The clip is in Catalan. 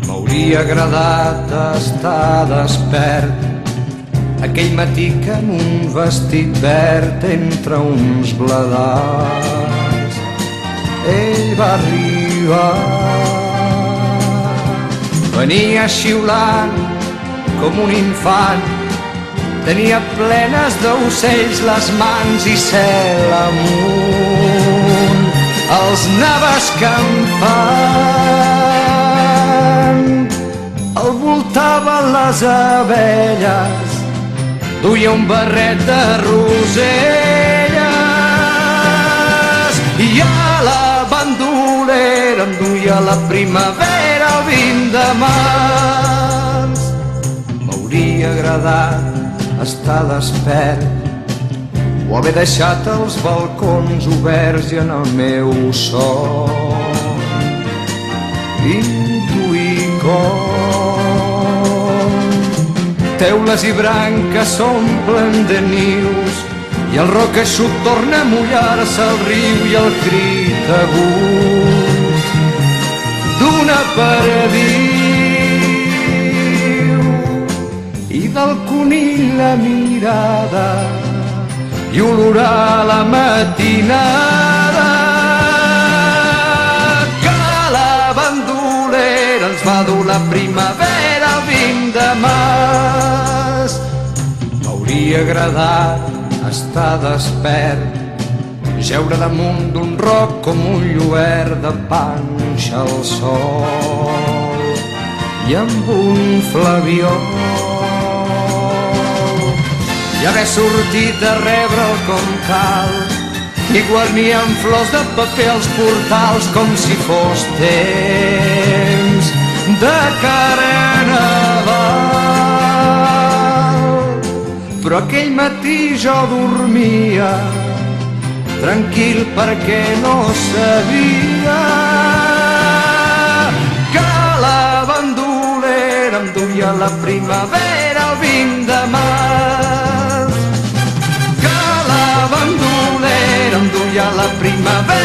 M'hauria agradat estar despert aquell matí que en un vestit verd entre uns bladals ell va arribar. Venia xiulant com un infant, tenia plenes d'ocells les mans i cel amunt els anava escampant. El voltaven les abelles, duia un barret de roselles i a la bandolera em duia la primavera el 20 de març. M'hauria agradat estar despert o haver deixat els balcons oberts i en el meu son intuir com teules i branques s'omplen de nius i el roc eixut torna a mullar-se al riu i el crit agut d'una perdiu i del conill la mirada i olorar la matinada que la bandolera ens va dur la primavera el 20 de març. M'hauria agradat estar despert, jeure damunt d'un roc com un lluert de panxa al sol i amb un flabiol i haver sortit a rebre'l com cal i guarnir amb flors de paper els portals com si fos temps de Carnaval. Però aquell matí jo dormia tranquil perquè no sabia que la bandolera em duia la primavera el 20 de març. Que la bandolera em duia la primavera